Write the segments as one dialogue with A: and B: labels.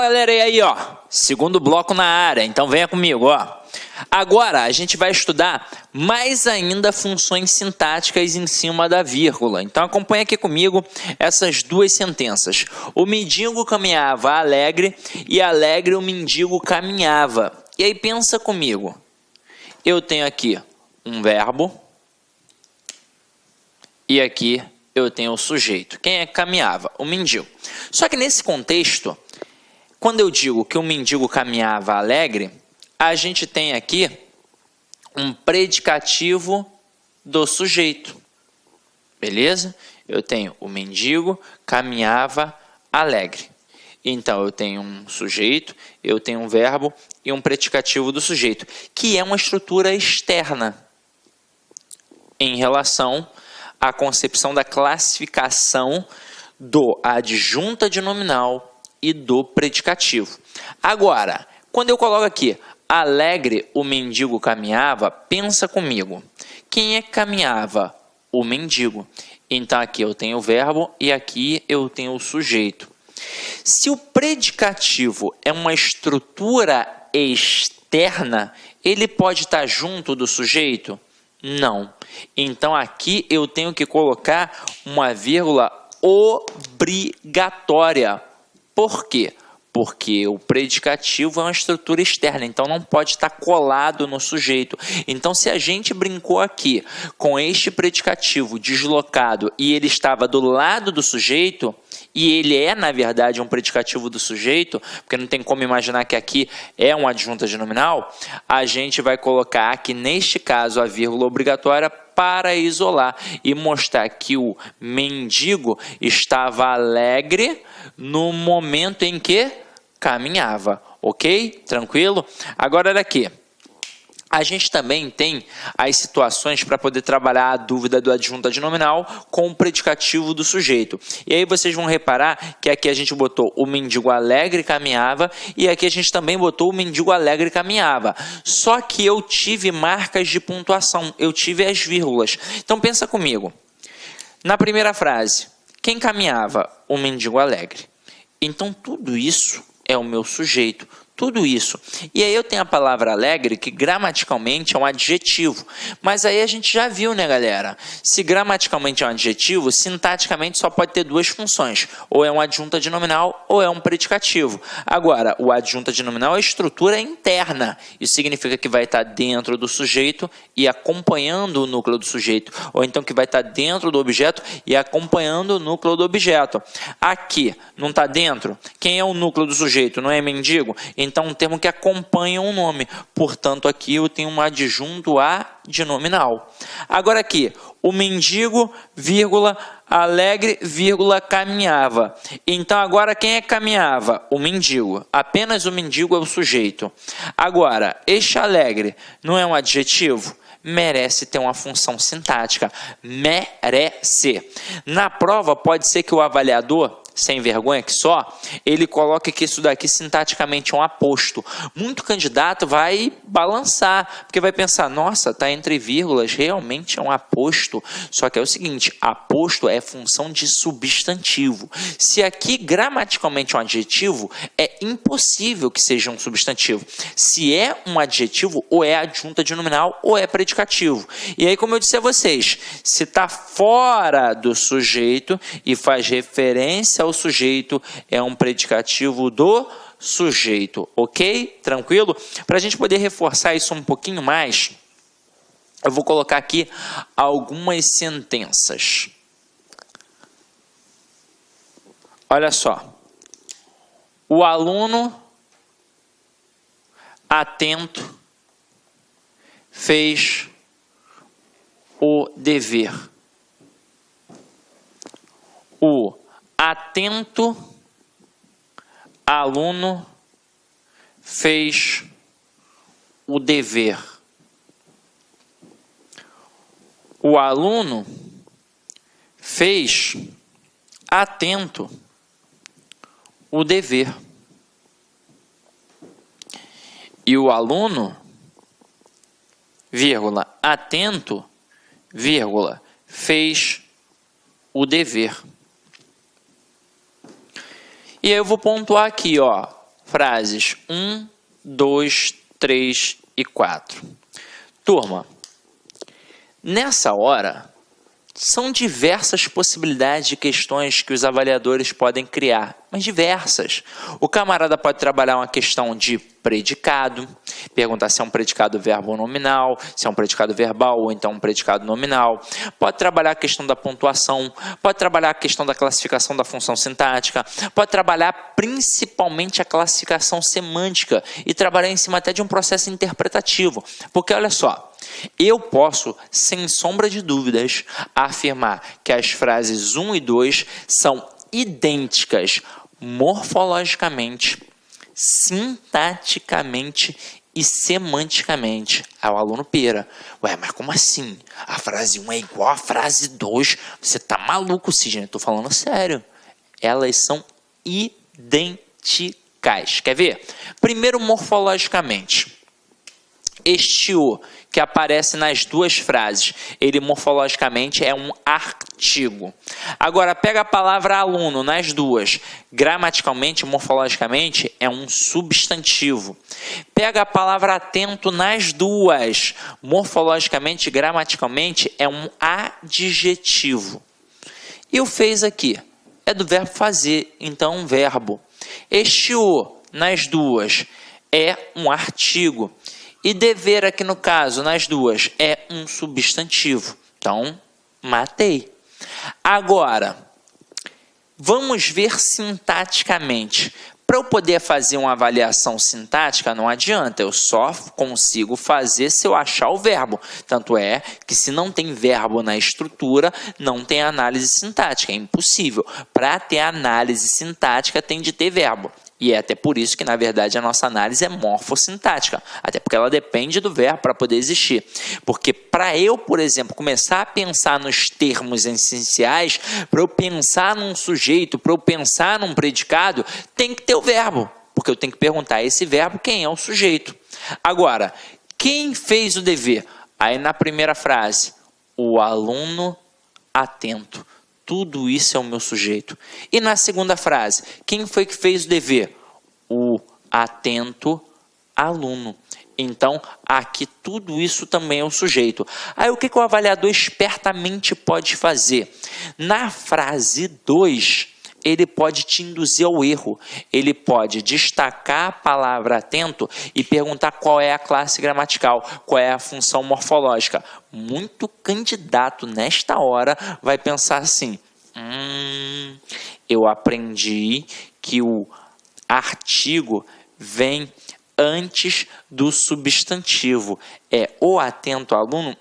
A: galera, e aí, ó, segundo bloco na área, então venha comigo, ó. Agora a gente vai estudar mais ainda funções sintáticas em cima da vírgula. Então acompanha aqui comigo essas duas sentenças. O mendigo caminhava alegre e alegre o mendigo caminhava. E aí pensa comigo, eu tenho aqui um verbo e aqui eu tenho o sujeito. Quem é que caminhava? O mendigo. Só que nesse contexto, quando eu digo que o mendigo caminhava alegre, a gente tem aqui um predicativo do sujeito. Beleza? Eu tenho o mendigo caminhava alegre. Então, eu tenho um sujeito, eu tenho um verbo e um predicativo do sujeito, que é uma estrutura externa em relação à concepção da classificação do adjunta de nominal e do predicativo. Agora, quando eu coloco aqui alegre o mendigo caminhava, pensa comigo. Quem é que caminhava? O mendigo. Então aqui eu tenho o verbo e aqui eu tenho o sujeito. Se o predicativo é uma estrutura externa, ele pode estar junto do sujeito? Não. Então aqui eu tenho que colocar uma vírgula obrigatória. Por quê? Porque o predicativo é uma estrutura externa, então não pode estar colado no sujeito. Então, se a gente brincou aqui com este predicativo deslocado e ele estava do lado do sujeito, e ele é, na verdade, um predicativo do sujeito, porque não tem como imaginar que aqui é um adjunta de nominal, a gente vai colocar aqui, neste caso, a vírgula obrigatória para isolar e mostrar que o mendigo estava alegre no momento em que caminhava, ok? Tranquilo? Agora daqui. A gente também tem as situações para poder trabalhar a dúvida do adjunta de nominal com o predicativo do sujeito. E aí vocês vão reparar que aqui a gente botou o mendigo alegre caminhava e aqui a gente também botou o mendigo alegre caminhava. Só que eu tive marcas de pontuação, eu tive as vírgulas. Então pensa comigo. Na primeira frase, quem caminhava? O mendigo alegre. Então tudo isso é o meu sujeito. Tudo isso. E aí eu tenho a palavra alegre, que gramaticalmente é um adjetivo. Mas aí a gente já viu, né, galera? Se gramaticalmente é um adjetivo, sintaticamente só pode ter duas funções. Ou é um adjunta de nominal, ou é um predicativo. Agora, o adjunta de nominal é estrutura interna. Isso significa que vai estar dentro do sujeito e acompanhando o núcleo do sujeito. Ou então que vai estar dentro do objeto e acompanhando o núcleo do objeto. Aqui, não está dentro? Quem é o núcleo do sujeito? Não é mendigo? Então, um termo que acompanha um nome. Portanto, aqui eu tenho um adjunto a de nominal. Agora aqui, o mendigo, vírgula, alegre, vírgula, caminhava. Então, agora quem é que caminhava? O mendigo. Apenas o mendigo é o sujeito. Agora, este alegre não é um adjetivo? Merece ter uma função sintática. Merece. Na prova, pode ser que o avaliador, sem vergonha que só, ele coloca que isso daqui sintaticamente é um aposto. Muito candidato vai balançar, porque vai pensar, nossa, está entre vírgulas, realmente é um aposto. Só que é o seguinte, aposto é função de substantivo. Se aqui gramaticalmente é um adjetivo, é impossível que seja um substantivo. Se é um adjetivo, ou é adjunta de nominal, ou é predicativo. E aí, como eu disse a vocês, se está fora do sujeito e faz referência ao sujeito, é um predicativo do sujeito, ok? Tranquilo? Para a gente poder reforçar isso um pouquinho mais, eu vou colocar aqui algumas sentenças. Olha só. O aluno atento fez o dever. O atento aluno fez o dever. O aluno fez atento o dever. E o aluno, vírgula, atento, vírgula, fez o dever. E aí eu vou pontuar aqui, ó, frases 1, 2, 3 e 4. Turma, nessa hora, são diversas possibilidades de questões que os avaliadores podem criar, mas diversas. O camarada pode trabalhar uma questão de predicado, perguntar se é um predicado verbo ou nominal, se é um predicado verbal ou então um predicado nominal. Pode trabalhar a questão da pontuação, pode trabalhar a questão da classificação da função sintática, pode trabalhar principalmente a classificação semântica e trabalhar em cima até de um processo interpretativo. Porque olha só, eu posso, sem sombra de dúvidas, afirmar que as frases 1 e 2 são idênticas morfologicamente, sintaticamente e semanticamente ao aluno Pera. Ué, mas como assim? A frase 1 é igual à frase 2? Você tá maluco, Sidney? Eu tô falando sério. Elas são idênticas. Quer ver? Primeiro, morfologicamente. Este O, que aparece nas duas frases, ele morfologicamente é um artigo. Agora, pega a palavra aluno nas duas, gramaticalmente, morfologicamente, é um substantivo. Pega a palavra atento nas duas, morfologicamente, gramaticalmente, é um adjetivo. E o fez aqui é do verbo fazer, então um verbo. Este O nas duas é um artigo. E dever aqui no caso, nas duas, é um substantivo. Então, matei. Agora, vamos ver sintaticamente. Para eu poder fazer uma avaliação sintática, não adianta, eu só consigo fazer se eu achar o verbo. Tanto é que se não tem verbo na estrutura, não tem análise sintática, é impossível. Para ter análise sintática, tem de ter verbo. E é até por isso que, na verdade, a nossa análise é morfossintática. Até porque ela depende do verbo para poder existir. Porque para eu, por exemplo, começar a pensar nos termos essenciais, para eu pensar num sujeito, para eu pensar num predicado, tem que ter o verbo. Porque eu tenho que perguntar a esse verbo quem é o sujeito. Agora, quem fez o dever? Aí na primeira frase, o aluno atento. Tudo isso é o meu sujeito. E na segunda frase, quem foi que fez o dever? O atento aluno. Então, aqui tudo isso também é o sujeito. Aí o que o avaliador espertamente pode fazer? Na frase 2, ele pode te induzir ao erro. Ele pode destacar a palavra atento e perguntar qual é a classe gramatical, qual é a função morfológica. Muito candidato nesta hora vai pensar assim: eu aprendi que o artigo vem antes do substantivo. É o atento aluno?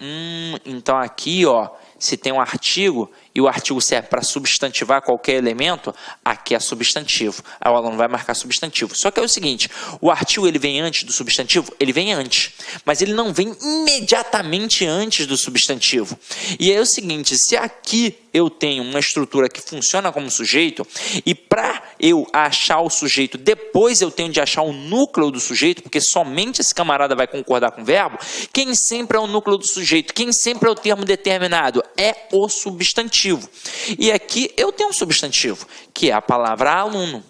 A: Então aqui, ó, se tem um artigo e o artigo serve para substantivar qualquer elemento, aqui é substantivo. Aí o aluno vai marcar substantivo. Só que é o seguinte, o artigo ele vem antes do substantivo? Ele vem antes, mas ele não vem imediatamente antes do substantivo. E é o seguinte, se aqui eu tenho uma estrutura que funciona como sujeito, e para eu achar o sujeito, depois eu tenho de achar o núcleo do sujeito, porque somente esse camarada vai concordar com o verbo, quem sempre é o núcleo do sujeito? Quem sempre é o termo determinado? É o substantivo. E aqui eu tenho um substantivo, que é a palavra aluno.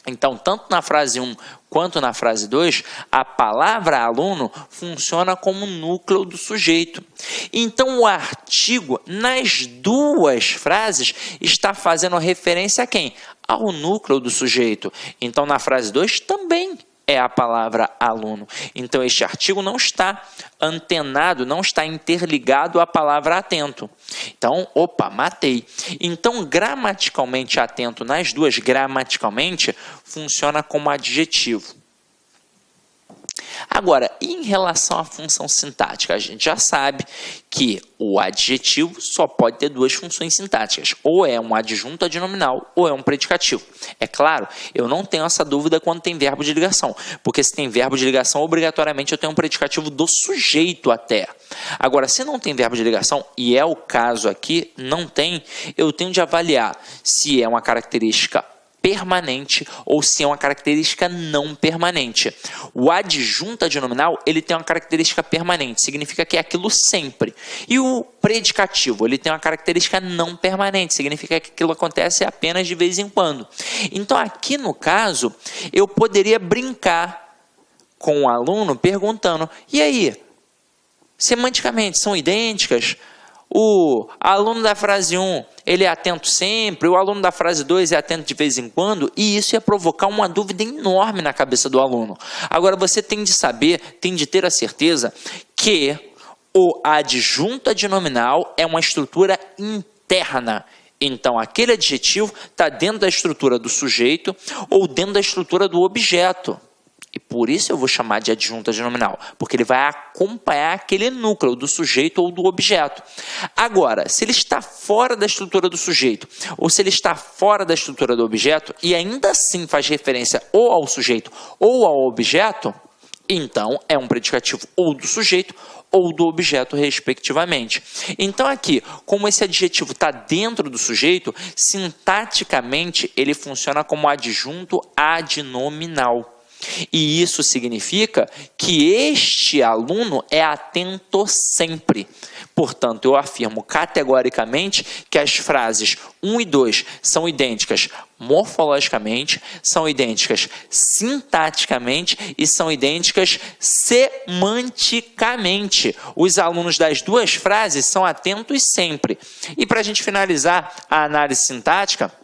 A: Então, tanto na frase 1 quanto na frase 2, a palavra aluno funciona como núcleo do sujeito. Então, o artigo, nas duas frases, está fazendo referência a quem? Ao núcleo do sujeito. Então, na frase 2 também é a palavra aluno. Então, este artigo não está antenado, não está interligado à palavra atento. Então, opa, matei. Então, gramaticalmente atento nas duas, gramaticalmente, funciona como adjetivo. Agora, em relação à função sintática, a gente já sabe que o adjetivo só pode ter duas funções sintáticas, ou é um adjunto adnominal, ou é um predicativo. É claro, eu não tenho essa dúvida quando tem verbo de ligação, porque se tem verbo de ligação, obrigatoriamente eu tenho um predicativo do sujeito até. Agora, se não tem verbo de ligação, e é o caso aqui, não tem, eu tenho de avaliar se é uma característica permanente ou se é uma característica não permanente. O adjunto adnominal, ele tem uma característica permanente, significa que é aquilo sempre. E o predicativo, ele tem uma característica não permanente, significa que aquilo acontece apenas de vez em quando. Então, aqui no caso, eu poderia brincar com o aluno perguntando, e aí, semanticamente são idênticas? O aluno da frase 1, ele é atento sempre, o aluno da frase 2 é atento de vez em quando, e isso ia provocar uma dúvida enorme na cabeça do aluno. Agora, você tem de saber, tem de ter a certeza que o adjunto adnominal é uma estrutura interna. Então, aquele adjetivo está dentro da estrutura do sujeito ou dentro da estrutura do objeto. E por isso eu vou chamar de adjunto adnominal, porque ele vai acompanhar aquele núcleo do sujeito ou do objeto. Agora, se ele está fora da estrutura do sujeito, ou se ele está fora da estrutura do objeto, e ainda assim faz referência ou ao sujeito ou ao objeto, então é um predicativo ou do sujeito ou do objeto, respectivamente. Então aqui, como esse adjetivo está dentro do sujeito, sintaticamente ele funciona como adjunto adnominal. E isso significa que este aluno é atento sempre. Portanto, eu afirmo categoricamente que as frases 1 e 2 são idênticas morfologicamente, são idênticas sintaticamente e são idênticas semanticamente. Os alunos das duas frases são atentos sempre. E para a gente finalizar a análise sintática,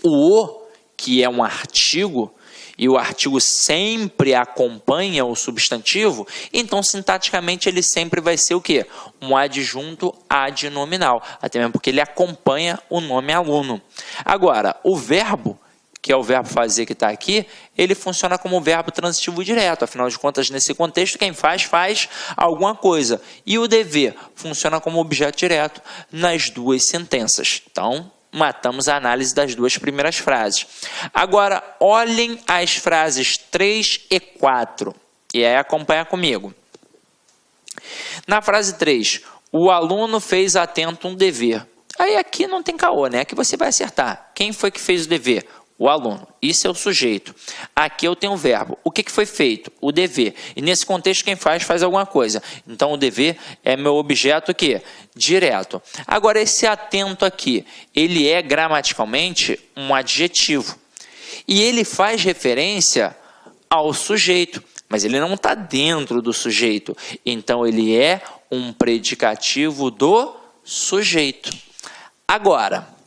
A: o que é um artigo, e o artigo sempre acompanha o substantivo, então sintaticamente ele sempre vai ser o quê? Um adjunto adnominal, até mesmo porque ele acompanha o nome aluno. Agora, o verbo, que é o verbo fazer que está aqui, ele funciona como verbo transitivo direto, afinal de contas, nesse contexto, quem faz, faz alguma coisa. E o dever funciona como objeto direto nas duas sentenças. Então, matamos a análise das duas primeiras frases. Agora, olhem as frases 3 e 4. E aí, acompanha comigo. Na frase 3, o aluno fez atento um dever. Aí, aqui não tem caô, né? Aqui você vai acertar. Quem foi que fez o dever? O aluno. Isso é o sujeito. Aqui eu tenho o verbo. O que foi feito? O dever. E nesse contexto, quem faz, faz alguma coisa. Então, o dever é meu objeto que direto. Agora, esse atento aqui, ele é gramaticalmente um adjetivo. E ele faz referência ao sujeito, mas ele não está dentro do sujeito. Então, ele é um predicativo do sujeito. Agora,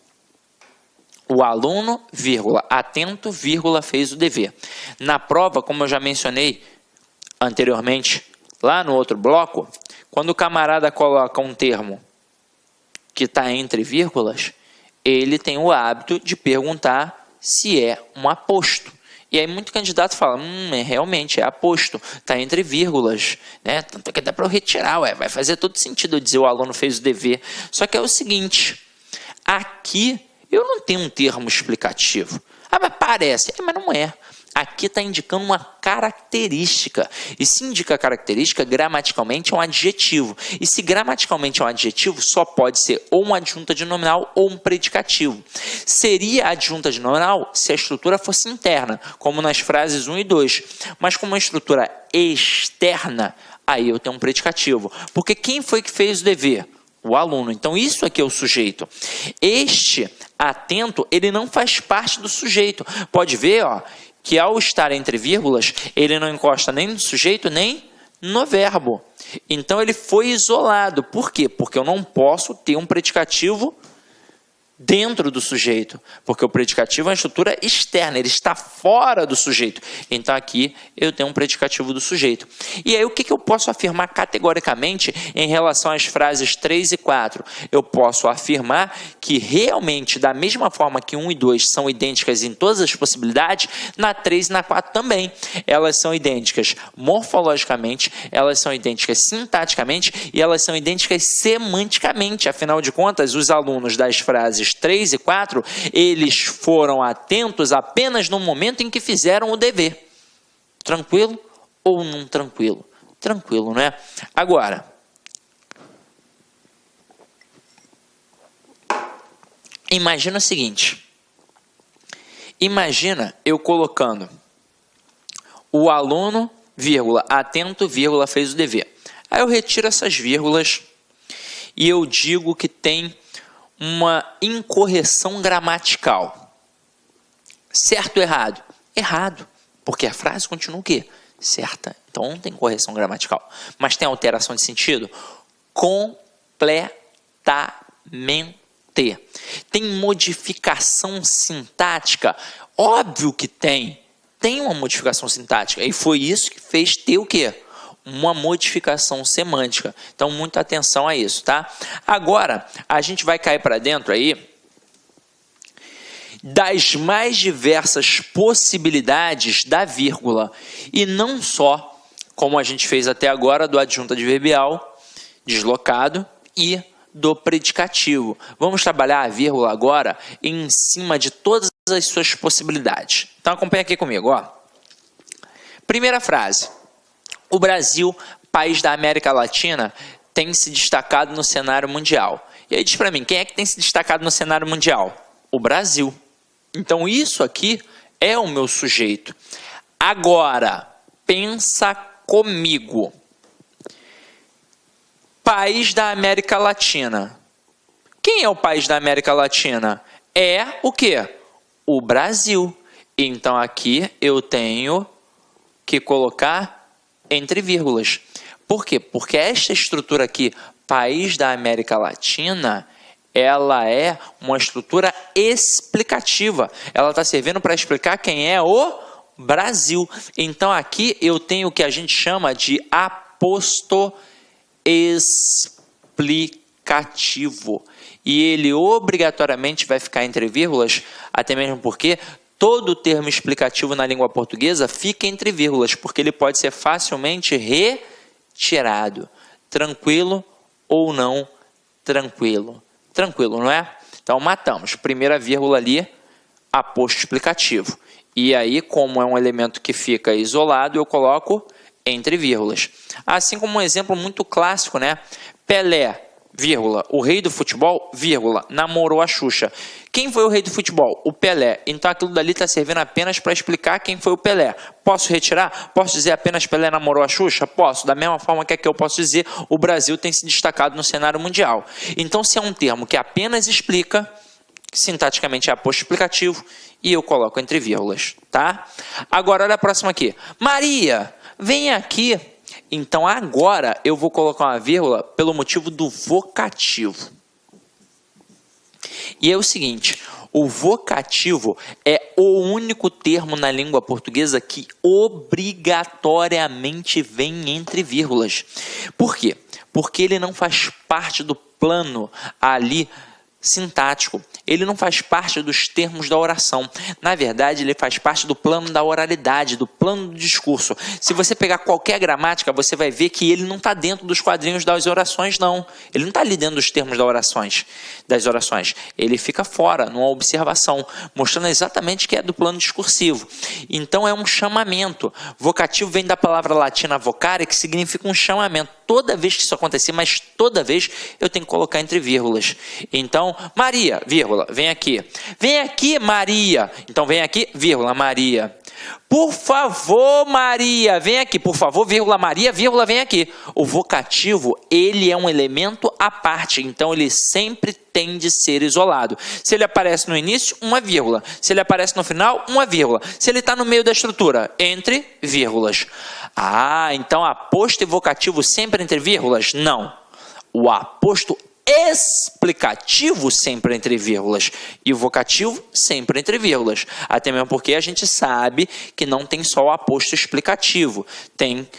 A: o aluno, vírgula, atento, vírgula, fez o dever. Na prova, como eu já mencionei anteriormente, lá no outro bloco, quando o camarada coloca um termo que está entre vírgulas, ele tem o hábito de perguntar se é um aposto. E aí muito candidato fala, realmente é aposto, está entre vírgulas, né? Tanto que dá para eu retirar, vai fazer todo sentido eu dizer o aluno fez o dever. Só que é o seguinte, aqui eu não tenho um termo explicativo. Mas parece. Mas não é. Aqui está indicando uma característica. E se indica característica, gramaticalmente é um adjetivo. E se gramaticalmente é um adjetivo, só pode ser ou um adjunto adnominal ou um predicativo. Seria adjunto adnominal se a estrutura fosse interna, como nas frases 1 e 2. Mas como uma estrutura externa, aí eu tenho um predicativo. Porque quem foi que fez o dever? O aluno. Então, isso aqui é o sujeito. Este atento, ele não faz parte do sujeito. Pode ver, que ao estar entre vírgulas, ele não encosta nem no sujeito, nem no verbo. Então, ele foi isolado. Por quê? Porque eu não posso ter um predicativo dentro do sujeito, porque o predicativo é uma estrutura externa, ele está fora do sujeito. Então, aqui eu tenho um predicativo do sujeito. E aí, o que eu posso afirmar categoricamente em relação às frases 3 e 4? Eu posso afirmar que realmente, da mesma forma que 1 e 2 são idênticas em todas as possibilidades, na 3 e na 4 também. Elas são idênticas morfologicamente, elas são idênticas sintaticamente e elas são idênticas semanticamente. Afinal de contas, os alunos das frases 3 e 4, eles foram atentos apenas no momento em que fizeram o dever. Tranquilo ou não tranquilo? Tranquilo, né? Agora, imagina o seguinte. Imagina eu colocando o aluno, vírgula, atento, vírgula, fez o dever. Aí eu retiro essas vírgulas e eu digo que tem uma incorreção gramatical. Certo ou errado? Errado, porque a frase continua o quê? Certa. Então não tem correção gramatical. Mas tem alteração de sentido? Completamente. Tem modificação sintática? Óbvio que tem. Tem uma modificação sintática. E foi isso que fez ter o quê? Uma modificação semântica. Então, muita atenção a isso, tá? Agora, a gente vai cair para dentro aí das mais diversas possibilidades da vírgula. E não só, como a gente fez até agora, do adjunto adverbial, deslocado e do predicativo. Vamos trabalhar a vírgula agora em cima de todas as suas possibilidades. Então, acompanha aqui comigo, ó. Primeira frase. O Brasil, país da América Latina, tem se destacado no cenário mundial. E aí diz para mim, quem é que tem se destacado no cenário mundial? O Brasil. Então, isso aqui é o meu sujeito. Agora, pensa comigo. País da América Latina. Quem é o país da América Latina? É o quê? O Brasil. Então, aqui eu tenho que colocar entre vírgulas. Por quê? Porque esta estrutura aqui, país da América Latina, ela é uma estrutura explicativa. Ela está servindo para explicar quem é o Brasil. Então, aqui eu tenho o que a gente chama de aposto explicativo. E ele obrigatoriamente vai ficar entre vírgulas, até mesmo porque todo termo explicativo na língua portuguesa fica entre vírgulas, porque ele pode ser facilmente retirado. Tranquilo ou não tranquilo? Tranquilo, não é? Então, matamos. Primeira vírgula ali, aposto explicativo. E aí, como é um elemento que fica isolado, eu coloco entre vírgulas. Assim como um exemplo muito clássico, né? Pelé, vírgula, o rei do futebol, vírgula, namorou a Xuxa. Quem foi o rei do futebol? O Pelé. Então aquilo dali está servindo apenas para explicar quem foi o Pelé. Posso retirar? Posso dizer apenas Pelé namorou a Xuxa? Posso. Da mesma forma que aqui eu posso dizer o Brasil tem se destacado no cenário mundial. Então, se é um termo que apenas explica, sintaticamente é aposto explicativo e eu coloco entre vírgulas, tá? Agora, olha a próxima aqui. Maria, vem aqui. Então, agora eu vou colocar uma vírgula pelo motivo do vocativo. E é o seguinte, o vocativo é o único termo na língua portuguesa que obrigatoriamente vem entre vírgulas. Por quê? Porque ele não faz parte do plano ali sintático. Ele não faz parte dos termos da oração. Na verdade, ele faz parte do plano da oralidade, do plano do discurso. Se você pegar qualquer gramática, você vai ver que ele não está dentro dos quadrinhos das orações, não. Ele não está ali dentro dos termos das orações. Ele fica fora, numa observação, mostrando exatamente que é do plano discursivo. Então, é um chamamento. Vocativo vem da palavra latina vocare, que significa um chamamento. Toda vez que isso acontecer, mas toda vez eu tenho que colocar entre vírgulas. Então, Maria, vírgula, vem aqui. Vem aqui, Maria. Então, vem aqui, vírgula, Maria. Por favor, Maria, vem aqui. Por favor, vírgula, Maria, vírgula, vem aqui. O vocativo, ele é um elemento à parte. Então, ele sempre tem de ser isolado. Se ele aparece no início, uma vírgula. Se ele aparece no final, uma vírgula. Se ele está no meio da estrutura, entre vírgulas. Ah, então aposto e vocativo sempre entre vírgulas? Não. O aposto explicativo sempre entre vírgulas e o vocativo sempre entre vírgulas. Até mesmo porque a gente sabe que não tem só o aposto explicativo. Tem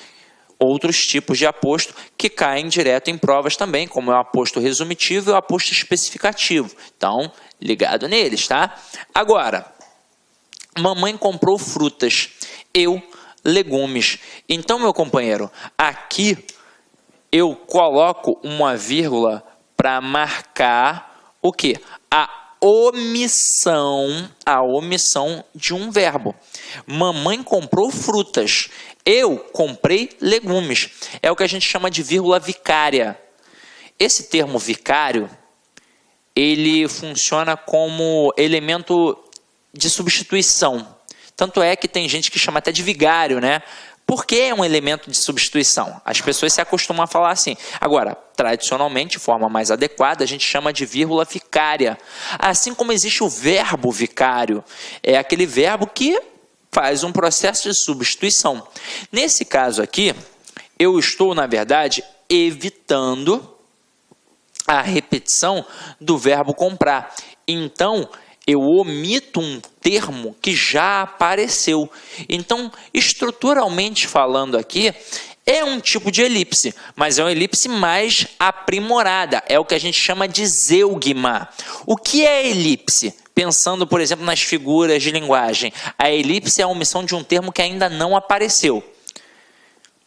A: outros tipos de aposto que caem direto em provas também, como é o aposto resumitivo e o aposto especificativo. Então, ligado neles, tá? Agora, mamãe comprou frutas, eu legumes. Então, meu companheiro, aqui eu coloco uma vírgula para marcar o quê? A omissão de um verbo. Mamãe comprou frutas, eu comprei legumes. É o que a gente chama de vírgula vicária. Esse termo vicário, ele funciona como elemento de substituição. Tanto é que tem gente que chama até de vigário, né? Por que é um elemento de substituição? As pessoas se acostumam a falar assim. Agora, tradicionalmente, de forma mais adequada, a gente chama de vírgula vicária. Assim como existe o verbo vicário, é aquele verbo que faz um processo de substituição. Nesse caso aqui, eu estou, na verdade, evitando a repetição do verbo comprar. Então, eu omito um termo que já apareceu. Então, estruturalmente falando aqui, é um tipo de elipse, mas é uma elipse mais aprimorada. É o que a gente chama de zeugma. O que é elipse? Pensando, por exemplo, nas figuras de linguagem. A elipse é a omissão de um termo que ainda não apareceu.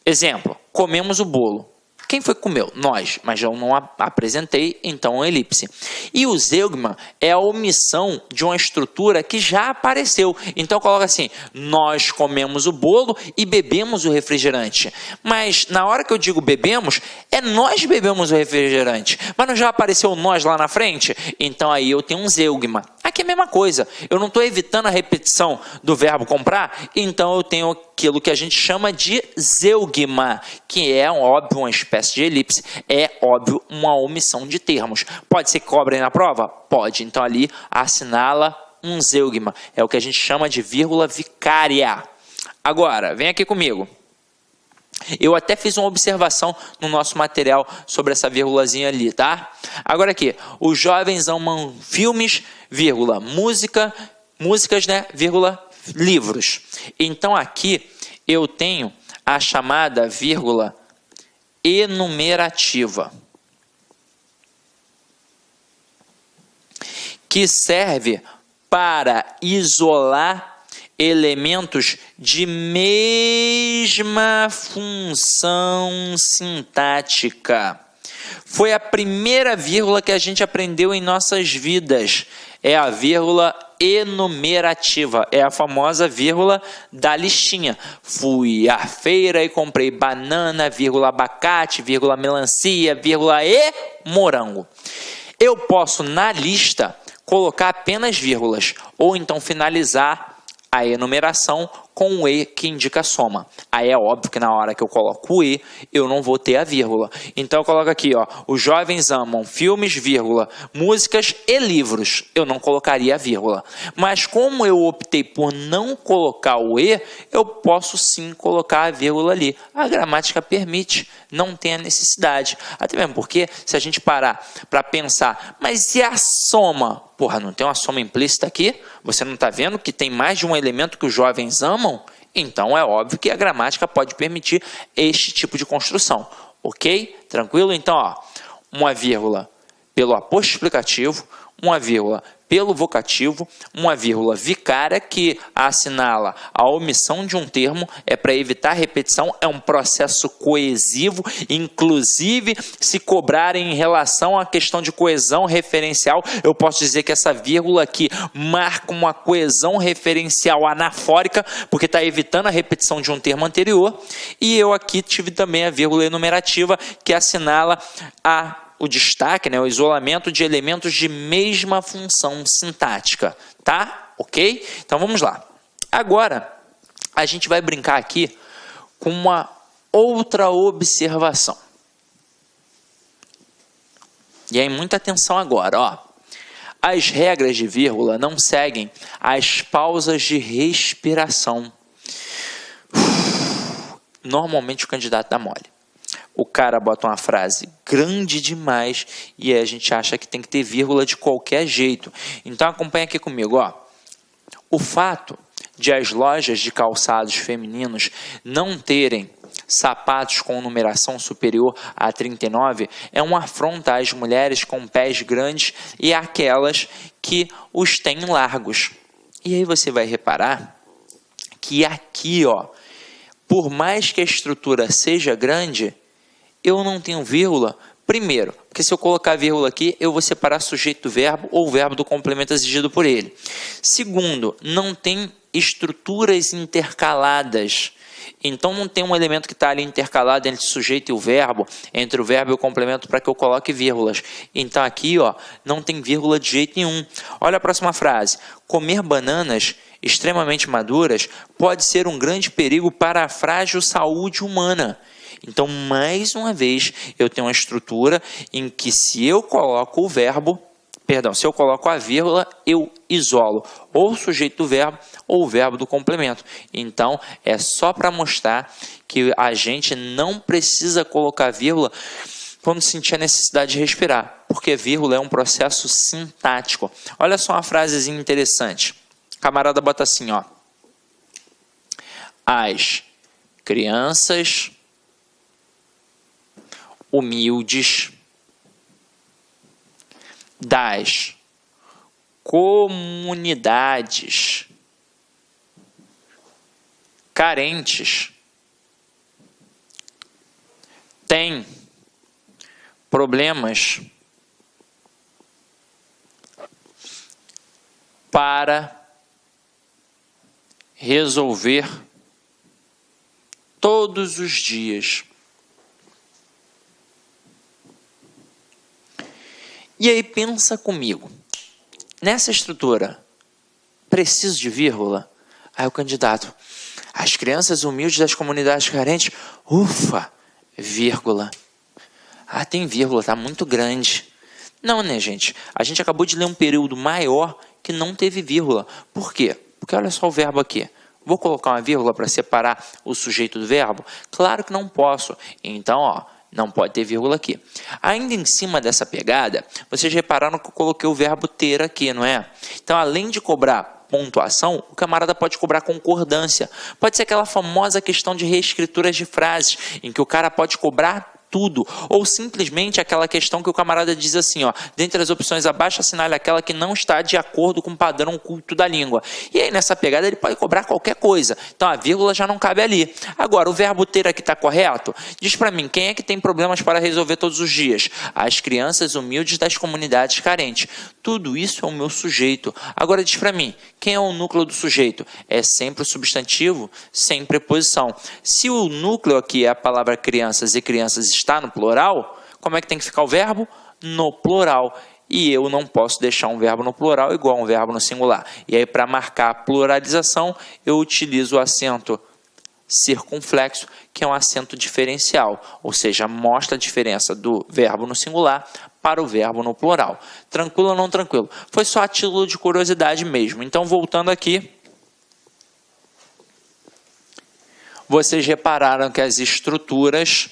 A: Exemplo, comemos o bolo. Quem foi que comeu? Nós, mas eu não apresentei, então é uma elipse. E o zeugma é a omissão de uma estrutura que já apareceu. Então coloca assim, nós comemos o bolo e bebemos o refrigerante. Mas na hora que eu digo bebemos, é nós bebemos o refrigerante. Mas não já apareceu nós lá na frente? Então aí eu tenho um zeugma. Aqui é a mesma coisa. Eu não estou evitando a repetição do verbo comprar, então eu tenho aquilo que a gente chama de zeugma, que é, óbvio, uma espécie de elipse, é, óbvio, uma omissão de termos. Pode ser que cobrem na prova? Pode. Então ali assinala um zeugma. É o que a gente chama de vírgula vicária. Agora, vem aqui comigo. Eu até fiz uma observação no nosso material sobre essa vírgulazinha ali, tá? Agora aqui, os jovens amam filmes, vírgula, músicas, né, vírgula, livros. Então aqui eu tenho a chamada vírgula enumerativa, que serve para isolar elementos de mesma função sintática. Foi a primeira vírgula que a gente aprendeu em nossas vidas. É a vírgula enumerativa. É a famosa vírgula da listinha. Fui à feira e comprei banana, vírgula abacate, vírgula melancia, vírgula e morango. Eu posso, na lista, colocar apenas vírgulas, ou então finalizar a enumeração com o E que indica a soma. Aí é óbvio que na hora que eu coloco o E, eu não vou ter a vírgula. Então eu coloco aqui, ó, os jovens amam filmes, vírgula, músicas e livros. Eu não colocaria a vírgula. Mas como eu optei por não colocar o E, eu posso sim colocar a vírgula ali. A gramática permite, não tem a necessidade. Até mesmo porque, se a gente parar para pensar, mas e a soma? Porra, não tem uma soma implícita aqui? Você não está vendo que tem mais de um elemento que os jovens amam? Então é óbvio que a gramática pode permitir este tipo de construção. Ok? Tranquilo? Então, ó, uma vírgula pelo aposto explicativo, uma vírgula pelo vocativo, uma vírgula vicária que assinala a omissão de um termo, é para evitar repetição, é um processo coesivo, inclusive se cobrarem em relação à questão de coesão referencial, eu posso dizer que essa vírgula aqui marca uma coesão referencial anafórica, porque está evitando a repetição de um termo anterior, e eu aqui tive também a vírgula enumerativa que assinala o destaque, né, o isolamento de elementos de mesma função sintática, tá? Ok? Então vamos lá. Agora, a gente vai brincar aqui com uma outra observação. E aí, muita atenção agora, ó. As regras de vírgula não seguem as pausas de respiração. Normalmente o candidato dá mole. O cara bota uma frase grande demais e aí a gente acha que tem que ter vírgula de qualquer jeito. Então acompanha aqui comigo, ó. O fato de as lojas de calçados femininos não terem sapatos com numeração superior a 39 é uma afronta às mulheres com pés grandes e àquelas que os têm largos. E aí você vai reparar que aqui, ó, por mais que a estrutura seja grande, eu não tenho vírgula. Primeiro, porque se eu colocar vírgula aqui, eu vou separar sujeito do verbo ou o verbo do complemento exigido por ele. Segundo, não tem estruturas intercaladas. Então não tem um elemento que está ali intercalado entre o sujeito e o verbo, entre o verbo e o complemento para que eu coloque vírgulas. Então aqui, ó, não tem vírgula de jeito nenhum. Olha a próxima frase. Comer bananas extremamente maduras pode ser um grande perigo para a frágil saúde humana. Então, mais uma vez, eu tenho uma estrutura em que se eu coloco o verbo, se eu coloco a vírgula, eu isolo ou o sujeito do verbo ou o verbo do complemento. Então, é só para mostrar que a gente não precisa colocar vírgula quando sentir a necessidade de respirar, porque vírgula é um processo sintático. Olha só uma frasezinha interessante. O camarada bota assim, ó. As crianças humildes das comunidades carentes têm problemas para resolver todos os dias. E aí pensa comigo, nessa estrutura, preciso de vírgula? Aí o candidato, as crianças humildes das comunidades carentes, ufa, vírgula. Ah, tem vírgula, tá muito grande. Não, né, gente? A gente acabou de ler um período maior que não teve vírgula. Por quê? Porque olha só o verbo aqui. Vou colocar uma vírgula para separar o sujeito do verbo? Claro que não posso. Então, ó, não pode ter vírgula aqui. Ainda em cima dessa pegada, vocês repararam que eu coloquei o verbo ter aqui, não é? Então, além de cobrar pontuação, o camarada pode cobrar concordância. Pode ser aquela famosa questão de reescrituras de frases, em que o cara pode cobrar tudo, ou simplesmente aquela questão que o camarada diz assim, ó, dentre as opções abaixo, assinale aquela que não está de acordo com o padrão culto da língua. E aí, nessa pegada, ele pode cobrar qualquer coisa. Então, a vírgula já não cabe ali. Agora, o verbo ter aqui está correto? Diz para mim, quem é que tem problemas para resolver todos os dias? As crianças humildes das comunidades carentes. Tudo isso é o meu sujeito. Agora, diz para mim, quem é o núcleo do sujeito? É sempre o substantivo, sem preposição. Se o núcleo aqui é a palavra crianças e crianças está no plural, como é que tem que ficar o verbo? No plural. E eu não posso deixar um verbo no plural igual a um verbo no singular. E aí, para marcar a pluralização, eu utilizo o acento circunflexo, que é um acento diferencial, ou seja, mostra a diferença do verbo no singular para o verbo no plural. Tranquilo ou não tranquilo? Foi só a título de curiosidade mesmo. Então, voltando aqui, vocês repararam que as estruturas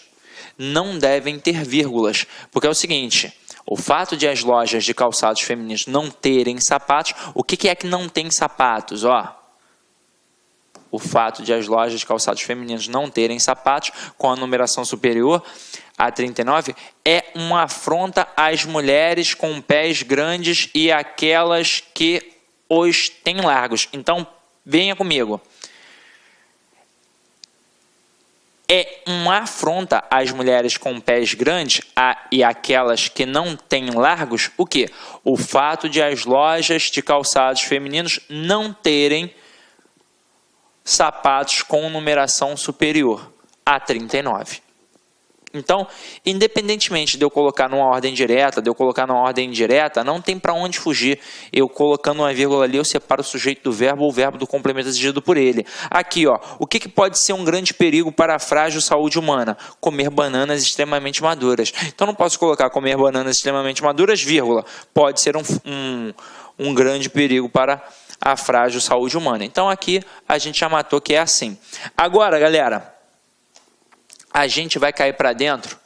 A: não devem ter vírgulas, porque é o seguinte, o fato de as lojas de calçados femininos não terem sapatos, o que é que não tem sapatos? Ó, o fato de as lojas de calçados femininos não terem sapatos, com a numeração superior a 39, é uma afronta às mulheres com pés grandes e aquelas que os têm largos. Então, venha comigo. É uma afronta às mulheres com pés grandes e aquelas que não têm largos, o quê? O fato de as lojas de calçados femininos não terem sapatos com numeração superior a 39. Então, independentemente de eu colocar numa ordem direta, de eu colocar numa ordem indireta, não tem para onde fugir. Eu colocando uma vírgula ali, eu separo o sujeito do verbo ou o verbo do complemento exigido por ele. Aqui, ó, o que pode ser um grande perigo para a frágil saúde humana? Comer bananas extremamente maduras. Então, não posso colocar comer bananas extremamente maduras, vírgula. Pode ser um grande perigo para a frágil saúde humana. Então, aqui a gente já matou que é assim. Agora, galera, a gente vai cair para dentro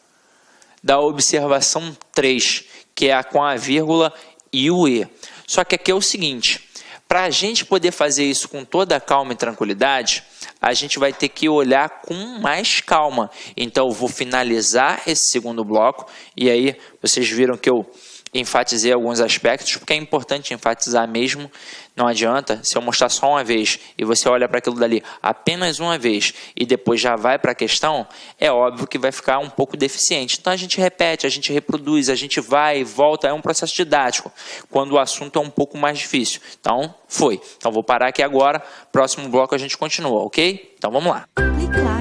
A: da observação 3, que é a com a vírgula e o E. Só que aqui é o seguinte, para a gente poder fazer isso com toda a calma e tranquilidade, a gente vai ter que olhar com mais calma. Então, eu vou finalizar esse segundo bloco, e aí vocês viram que eu enfatizei alguns aspectos, porque é importante enfatizar mesmo. Não adianta, se eu mostrar só uma vez e você olha para aquilo dali apenas uma vez e depois já vai para a questão, é óbvio que vai ficar um pouco deficiente. Então a gente repete, a gente reproduz, a gente vai e volta, é um processo didático, quando o assunto é um pouco mais difícil. Então, foi. Então vou parar aqui agora, próximo bloco a gente continua, ok? Então vamos lá.